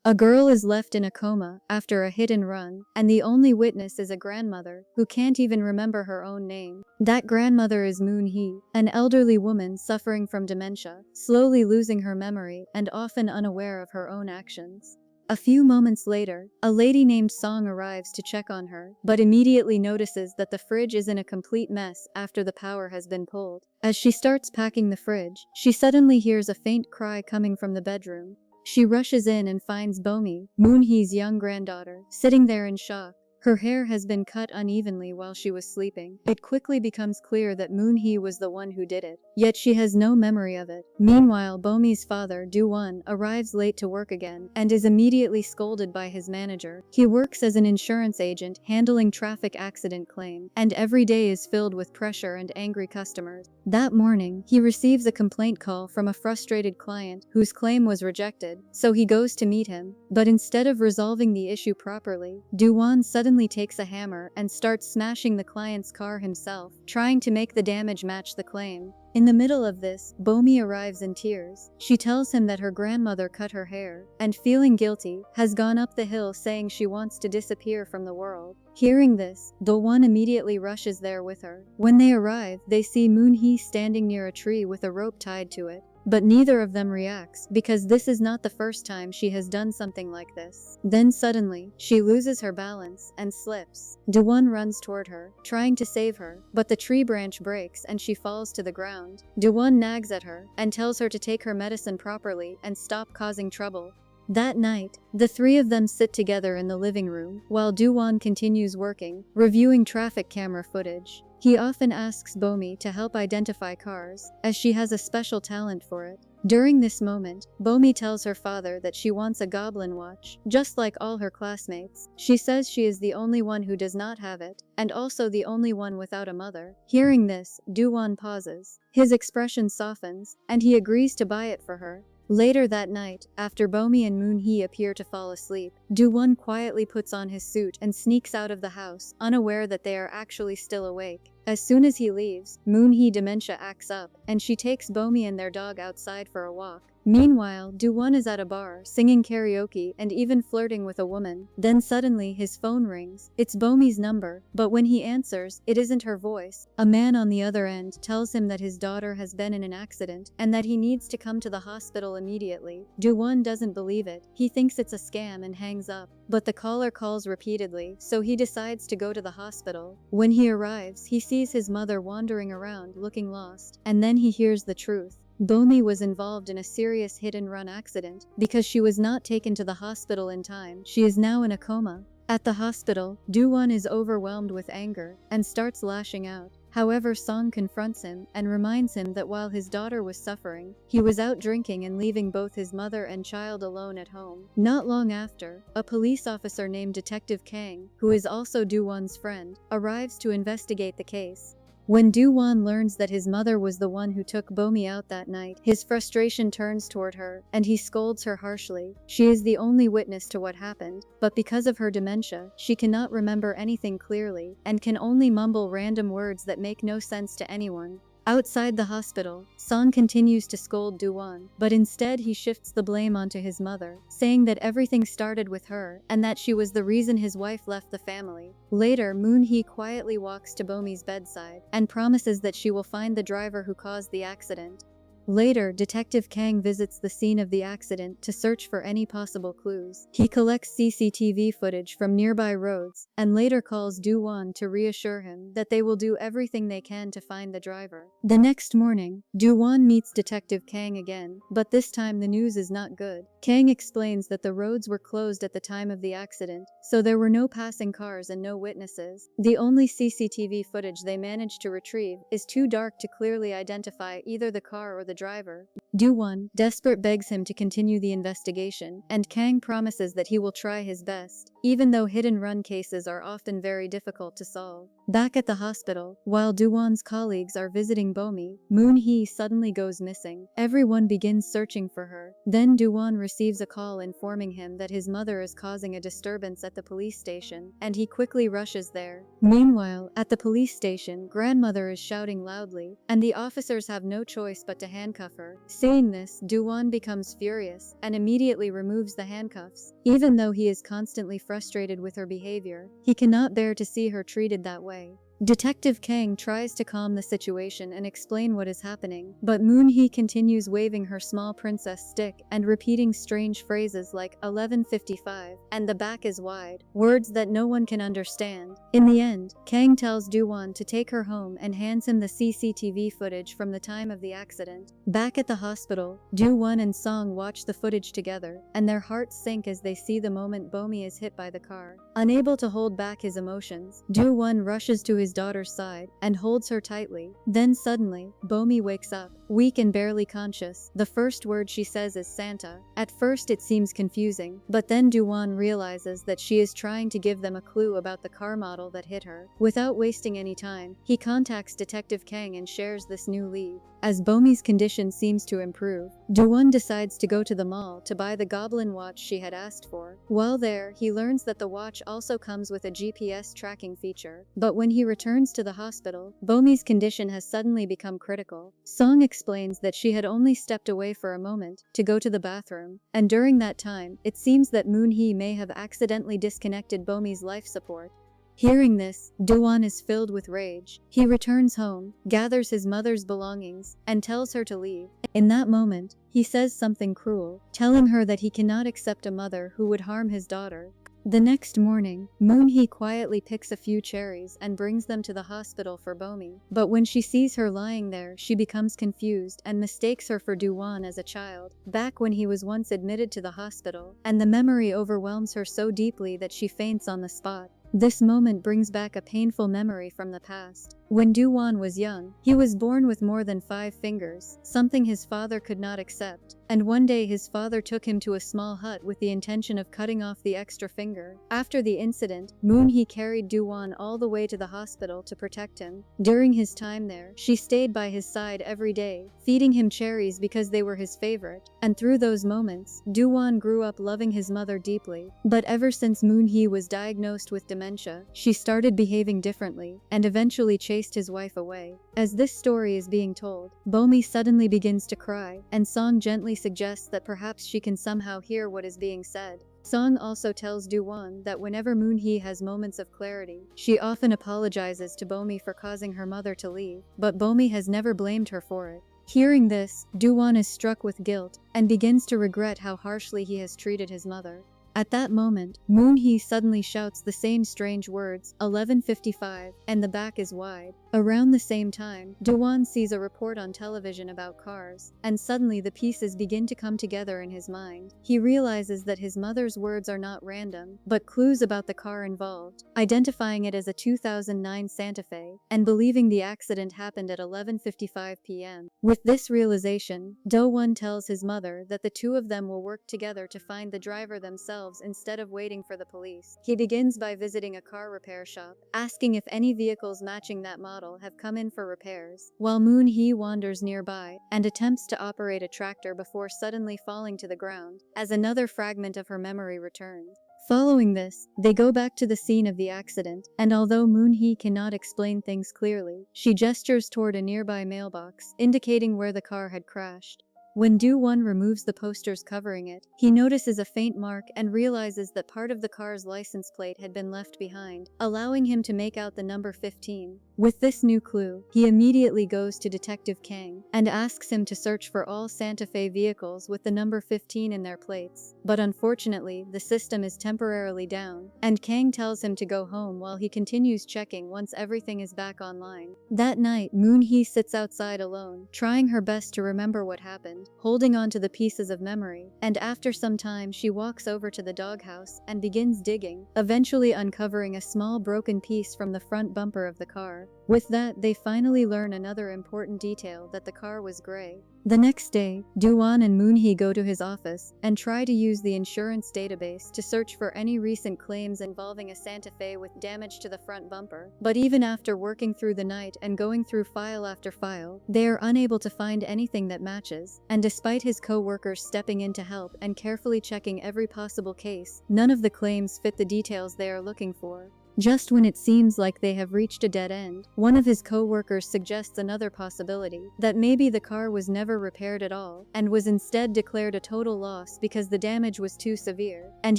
A girl is left in a coma after a hit and run, and the only witness is a grandmother who can't even remember her own name. That grandmother is Moonhi, an elderly woman suffering from dementia, slowly losing her memory and often unaware of her own actions. A few moments later, a lady named Song arrives to check on her, but immediately notices that the fridge is in a complete mess after the power has been pulled. As she starts packing the fridge, she suddenly hears a faint cry coming from the bedroom. She rushes in and finds Bomi, Moonhi's young granddaughter, sitting there in shock. Her hair has been cut unevenly while she was sleeping. It quickly becomes clear that Moonhi was the one who did it, yet she has no memory of it. Meanwhile, Bomi's father, Duwan, arrives late to work again and is immediately scolded by his manager. He works as an insurance agent handling traffic accident claims, and every day is filled with pressure and angry customers. That morning, he receives a complaint call from a frustrated client whose claim was rejected, so he goes to meet him. But instead of resolving the issue properly, Duwan suddenly takes a hammer and starts smashing the client's car himself, trying to make the damage match the claim. In the middle of this, Bomi arrives in tears. She tells him that her grandmother cut her hair, and feeling guilty, has gone up the hill saying she wants to disappear from the world. Hearing this, Duwan immediately rushes there with her. When they arrive, they see Moonhi standing near a tree with a rope tied to it. But neither of them reacts, because this is not the first time she has done something like this. Then suddenly, she loses her balance and slips. Duwan runs toward her, trying to save her, but the tree branch breaks and she falls to the ground. Duwan nags at her and tells her to take her medicine properly and stop causing trouble. That night, the three of them sit together in the living room, while Duwan continues working, reviewing traffic camera footage. He often asks Bomi to help identify cars, as she has a special talent for it. During this moment, Bomi tells her father that she wants a goblin watch, just like all her classmates. She says she is the only one who does not have it, and also the only one without a mother. Hearing this, Duwan pauses. His expression softens, and he agrees to buy it for her. Later that night, after Bomi and Moonhi appear to fall asleep, Duwan quietly puts on his suit and sneaks out of the house, unaware that they are actually still awake. As soon as he leaves, Moonhi Dementia acts up, and she takes Bomi and their dog outside for a walk. Meanwhile, Duwan is at a bar, singing karaoke and even flirting with a woman. Then suddenly, his phone rings. It's Bomi's number, but when he answers, it isn't her voice. A man on the other end tells him that his daughter has been in an accident and that he needs to come to the hospital immediately. Duwan doesn't believe it. He thinks it's a scam and hangs up. But the caller calls repeatedly, so he decides to go to the hospital. When he arrives, he sees his mother wandering around, looking lost, and then he hears the truth. Bomi was involved in a serious hit-and-run accident. Because she was not taken to the hospital in time, she is now in a coma. At the hospital, Duwan is overwhelmed with anger and starts lashing out. However, Song confronts him and reminds him that while his daughter was suffering, he was out drinking and leaving both his mother and child alone at home. Not long after, a police officer named Detective Kang, who is also Duwan's friend, arrives to investigate the case. When Duwan learns that his mother was the one who took Bomi out that night, his frustration turns toward her, and he scolds her harshly. She is the only witness to what happened, but because of her dementia, she cannot remember anything clearly, and can only mumble random words that make no sense to anyone. Outside the hospital, Song continues to scold Duwan, but instead he shifts the blame onto his mother, saying that everything started with her and that she was the reason his wife left the family. Later, Moonhi quietly walks to Bomi's bedside and promises that she will find the driver who caused the accident. Later, Detective Kang visits the scene of the accident to search for any possible clues. He collects CCTV footage from nearby roads and later calls Duwan to reassure him that they will do everything they can to find the driver. The next morning, Duwan meets Detective Kang again, but this time the news is not good. Kang explains that the roads were closed at the time of the accident, so there were no passing cars and no witnesses. The only CCTV footage they managed to retrieve is too dark to clearly identify either the car or the driver. Duwan, desperate, begs him to continue the investigation, and Kang promises that he will try his best, even though hit-and-run cases are often very difficult to solve. Back at the hospital, while Duwan's colleagues are visiting Bomi, Moonhi suddenly goes missing. Everyone begins searching for her. Then Duwan receives a call informing him that his mother is causing a disturbance at the police station, and he quickly rushes there. Meanwhile, at the police station, grandmother is shouting loudly, and the officers have no choice but to handcuff her, Seeing this, Duwan becomes furious and immediately removes the handcuffs. Even though he is constantly frustrated with her behavior, he cannot bear to see her treated that way. Detective Kang tries to calm the situation and explain what is happening, but Moonhi continues waving her small princess stick and repeating strange phrases like 11:55 and the back is wide, words that no one can understand. In the end, Kang tells Duwan to take her home and hands him the CCTV footage from the time of the accident. Back at the hospital, Duwan and Song watch the footage together, and their hearts sink as they see the moment Bomi is hit by the car. Unable to hold back his emotions, Duwan rushes to his daughter's side and holds her tightly. Then suddenly, Bomi wakes up, weak and barely conscious. The first word she says is Santa. At first it seems confusing, but then Duwan realizes that she is trying to give them a clue about the car model that hit her. Without wasting any time, he contacts Detective Kang and shares this new lead. As Bomi's condition seems to improve, Duwan decides to go to the mall to buy the goblin watch she had asked for. While there, he learns that the watch also comes with a GPS tracking feature. But when he returns to the hospital, Bomi's condition has suddenly become critical. Song explains that she had only stepped away for a moment to go to the bathroom, and during that time, it seems that Moonhi may have accidentally disconnected Bomi's life support. Hearing this, Duwan is filled with rage. He returns home, gathers his mother's belongings, and tells her to leave. In that moment, he says something cruel, telling her that he cannot accept a mother who would harm his daughter. The next morning, Moonhi quietly picks a few cherries and brings them to the hospital for Bomi. But when she sees her lying there, she becomes confused and mistakes her for Duwan as a child, back when he was once admitted to the hospital, and the memory overwhelms her so deeply that she faints on the spot. This moment brings back a painful memory from the past. When Duwan was young, he was born with more than 5 fingers, something his father could not accept. And one day his father took him to a small hut with the intention of cutting off the extra finger. After the incident, Moonhi carried Duwan all the way to the hospital to protect him. During his time there, she stayed by his side every day, feeding him cherries because they were his favorite. And through those moments, Duwan grew up loving his mother deeply. But ever since Moonhi was diagnosed with dementia, she started behaving differently, and eventually chased his wife away. As this story is being told, Bomi suddenly begins to cry, and Song gently suggests that perhaps she can somehow hear what is being said. Song also tells Duwan that whenever Moonhi has moments of clarity, she often apologizes to Bomi for causing her mother to leave, but Bomi has never blamed her for it. Hearing this, Duwan is struck with guilt and begins to regret how harshly he has treated his mother. At that moment, Moonhi suddenly shouts the same strange words, 11:55, and the back is wide. Around the same time, Duwan sees a report on television about cars, and suddenly the pieces begin to come together in his mind. He realizes that his mother's words are not random, but clues about the car involved, identifying it as a 2009 Santa Fe, and believing the accident happened at 11:55 p.m. With this realization, Duwan tells his mother that the two of them will work together to find the driver themselves instead of waiting for the police. He begins by visiting a car repair shop, asking if any vehicles matching that model have come in for repairs, while Moonhi wanders nearby and attempts to operate a tractor before suddenly falling to the ground, as another fragment of her memory returns. Following this, they go back to the scene of the accident, and although Moonhi cannot explain things clearly, she gestures toward a nearby mailbox, indicating where the car had crashed. When Duwan removes the posters covering it, he notices a faint mark and realizes that part of the car's license plate had been left behind, allowing him to make out the number 15. With this new clue, he immediately goes to Detective Kang and asks him to search for all Santa Fe vehicles with the number 15 in their plates. But unfortunately, the system is temporarily down, and Kang tells him to go home while he continues checking once everything is back online. That night, Moonhi sits outside alone, trying her best to remember what happened, holding on to the pieces of memory, and after some time she walks over to the doghouse and begins digging, eventually uncovering a small broken piece from the front bumper of the car. With that, they finally learn another important detail, that the car was gray. The next day, Duwan and Moonhi go to his office and try to use the insurance database to search for any recent claims involving a Santa Fe with damage to the front bumper. But even after working through the night and going through file after file, they are unable to find anything that matches. And despite his co-workers stepping in to help and carefully checking every possible case, none of the claims fit the details they are looking for. Just when it seems like they have reached a dead end, one of his co-workers suggests another possibility, that maybe the car was never repaired at all, and was instead declared a total loss because the damage was too severe. And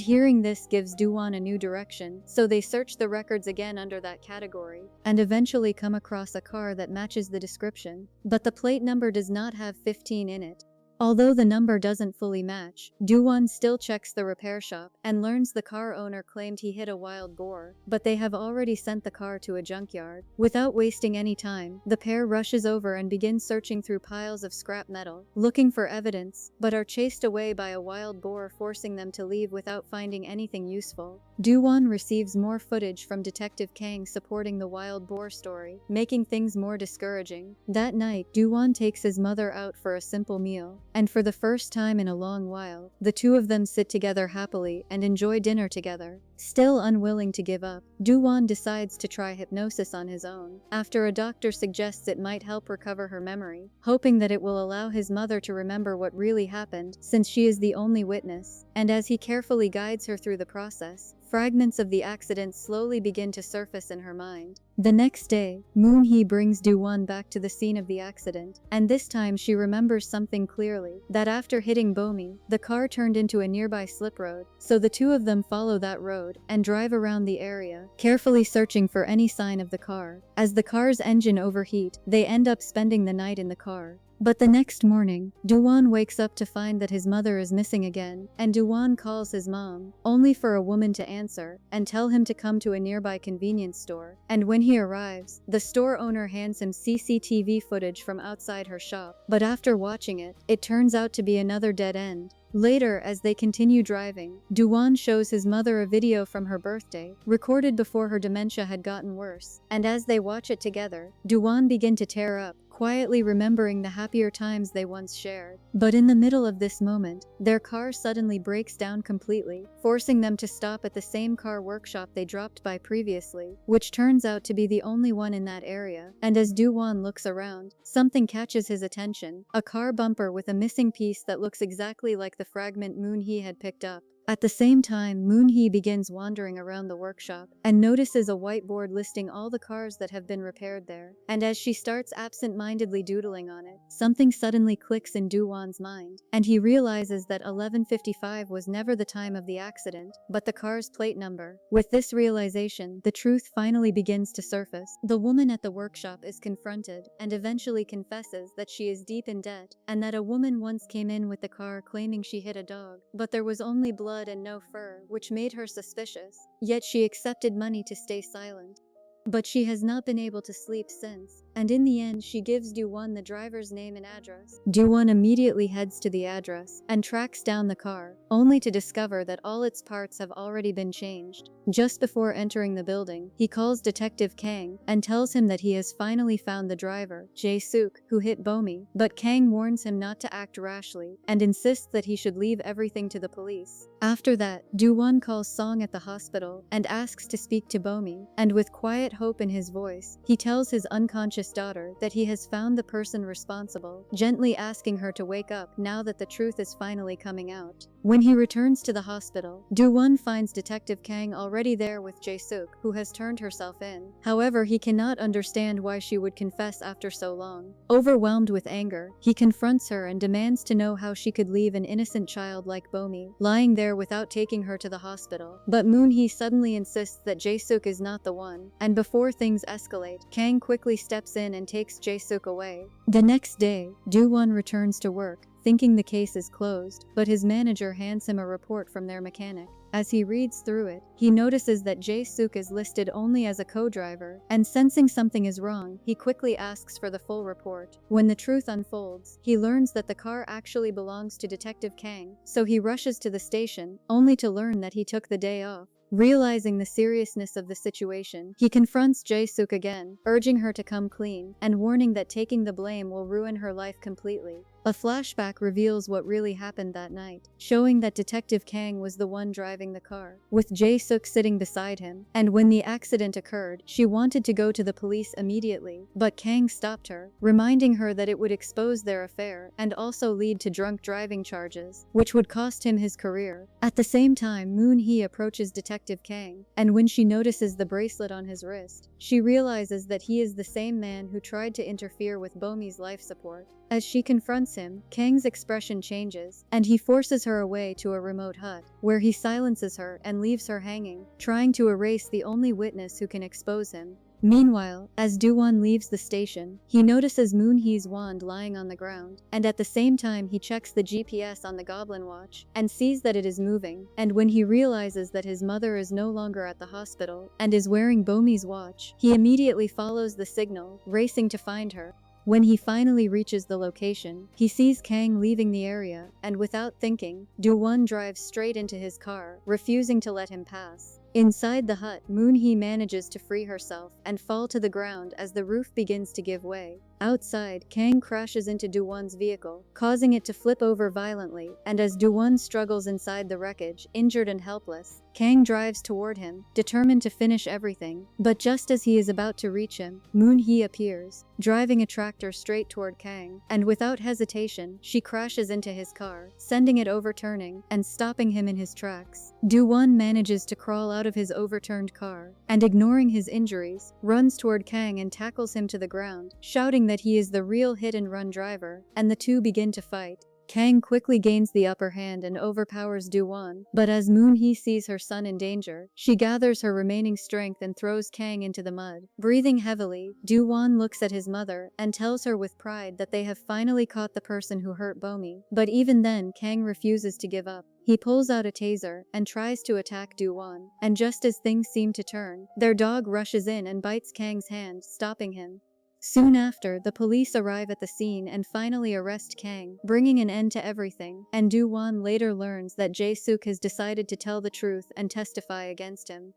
hearing this gives Duwan a new direction, so they search the records again under that category, and eventually come across a car that matches the description. But the plate number does not have 15 in it. Although the number doesn't fully match, Duwan still checks the repair shop and learns the car owner claimed he hit a wild boar, but they have already sent the car to a junkyard. Without wasting any time, the pair rushes over and begins searching through piles of scrap metal, looking for evidence, but are chased away by a wild boar, forcing them to leave without finding anything useful. Duwan receives more footage from Detective Kang supporting the wild boar story, making things more discouraging. That night, Duwan takes his mother out for a simple meal, and for the first time in a long while, the two of them sit together happily and enjoy dinner together. Still unwilling to give up, Duwan decides to try hypnosis on his own, after a doctor suggests it might help recover her memory, hoping that it will allow his mother to remember what really happened, since she is the only witness. And as he carefully guides her through the process, fragments of the accident slowly begin to surface in her mind. The next day, Moonhi brings Duwan back to the scene of the accident, and this time she remembers something clearly, that after hitting Bomi, the car turned into a nearby slip road, so the two of them follow that road and drive around the area, carefully searching for any sign of the car. As the car's engine overheats, they end up spending the night in the car. But the next morning, Duwan wakes up to find that his mother is missing again, and Duwan calls his mom, only for a woman to answer and tell him to come to a nearby convenience store. And when he arrives, the store owner hands him CCTV footage from outside her shop, but after watching it, it turns out to be another dead end. Later, as they continue driving, Duwan shows his mother a video from her birthday, recorded before her dementia had gotten worse, and as they watch it together, Duwan begins to tear up, quietly remembering the happier times they once shared. But in the middle of this moment, their car suddenly breaks down completely, forcing them to stop at the same car workshop they dropped by previously, which turns out to be the only one in that area. And as Duwan looks around, something catches his attention, a car bumper with a missing piece that looks exactly like the fragment Moonhi had picked up. At the same time, Moonhi begins wandering around the workshop and notices a whiteboard listing all the cars that have been repaired there. And as she starts absent-mindedly doodling on it, something suddenly clicks in Duwan's mind, and he realizes that 11:55 was never the time of the accident, but the car's plate number. With this realization, the truth finally begins to surface. The woman at the workshop is confronted and eventually confesses that she is deep in debt, and that a woman once came in with the car claiming she hit a dog, but there was only blood and no fur, which made her suspicious. Yet she accepted money to stay silent. But she has not been able to sleep since, and in the end she gives Duwan the driver's name and address. Duwan immediately heads to the address and tracks down the car, only to discover that all its parts have already been changed. Just before entering the building, he calls Detective Kang and tells him that he has finally found the driver, Jae-suk, who hit Bomi, but Kang warns him not to act rashly and insists that he should leave everything to the police. After that, Duwan calls Song at the hospital and asks to speak to Bomi, and with quiet hope in his voice, he tells his unconscious daughter that he has found the person responsible, gently asking her to wake up now that the truth is finally coming out. When he returns to the hospital, Duwan finds Detective Kang already there with Jae-suk, who has turned herself in. However, he cannot understand why she would confess after so long. Overwhelmed with anger, he confronts her and demands to know how she could leave an innocent child like Bomi lying there without taking her to the hospital. But Moonhi suddenly insists that Jae-suk is not the one, and before things escalate, Kang quickly steps in and takes Jae-suk away. The next day, Duwan returns to work, thinking the case is closed, but his manager hands him a report from their mechanic. As he reads through it, he notices that Jae-suk is listed only as a co-driver, and sensing something is wrong, he quickly asks for the full report. When the truth unfolds, he learns that the car actually belongs to Detective Kang, so he rushes to the station, only to learn that he took the day off. Realizing the seriousness of the situation, he confronts Jae-suk again, urging her to come clean, and warning that taking the blame will ruin her life completely. A flashback reveals what really happened that night, showing that Detective Kang was the one driving the car, with Jae-suk sitting beside him, and when the accident occurred, she wanted to go to the police immediately, but Kang stopped her, reminding her that it would expose their affair and also lead to drunk driving charges, which would cost him his career. At the same time, Moon-hee approaches Detective Kang, and when she notices the bracelet on his wrist, she realizes that he is the same man who tried to interfere with Bomi's life support. As she confronts him, Kang's expression changes, and he forces her away to a remote hut, where he silences her and leaves her hanging, trying to erase the only witness who can expose him. Meanwhile, as Duwan leaves the station, he notices Moon-hee's wand lying on the ground, and at the same time he checks the GPS on the Goblin Watch and sees that it is moving, and when he realizes that his mother is no longer at the hospital and is wearing Bomi's watch, he immediately follows the signal, racing to find her. When he finally reaches the location, he sees Kang leaving the area, and without thinking, Duwan drives straight into his car, refusing to let him pass. Inside the hut, Moon-hee manages to free herself and fall to the ground as the roof begins to give way. Outside, Kang crashes into Duwan's vehicle, causing it to flip over violently, and as Duwan struggles inside the wreckage, injured and helpless, Kang drives toward him, determined to finish everything. But just as he is about to reach him, Moon-hee appears, driving a tractor straight toward Kang, and without hesitation, she crashes into his car, sending it overturning and stopping him in his tracks. Duwan manages to crawl out of his overturned car, and ignoring his injuries, runs toward Kang and tackles him to the ground, shouting that he is the real hit-and-run driver, and the two begin to fight. Kang quickly gains the upper hand and overpowers Duwan, but as Moon-hee sees her son in danger, she gathers her remaining strength and throws Kang into the mud. Breathing heavily, Duwan looks at his mother and tells her with pride that they have finally caught the person who hurt Bomi, but even then Kang refuses to give up. He pulls out a taser and tries to attack Duwan, and just as things seem to turn, their dog rushes in and bites Kang's hand, stopping him. Soon after, the police arrive at the scene and finally arrest Kang, bringing an end to everything, and Duwan later learns that Jae-suk has decided to tell the truth and testify against him.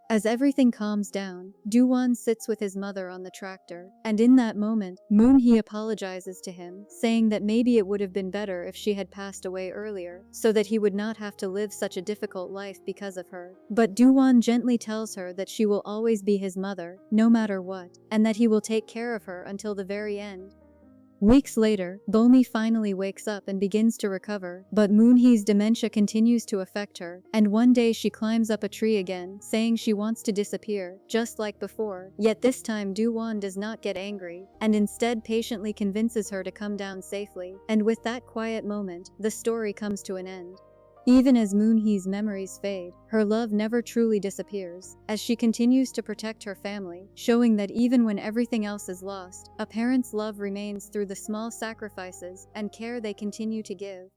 As everything calms down, Duwan sits with his mother on the tractor, and in that moment, Moon-hee apologizes to him, saying that maybe it would have been better if she had passed away earlier, so that he would not have to live such a difficult life because of her. But Duwan gently tells her that she will always be his mother, no matter what, and that he will take care of her until the very end. Weeks later, Bomi finally wakes up and begins to recover, but Moon-hee's dementia continues to affect her, and one day she climbs up a tree again, saying she wants to disappear, just like before. Yet this time Duwan does not get angry, and instead patiently convinces her to come down safely, and with that quiet moment, the story comes to an end. Even as Moon-hee's memories fade, her love never truly disappears, as she continues to protect her family, showing that even when everything else is lost, a parent's love remains through the small sacrifices and care they continue to give.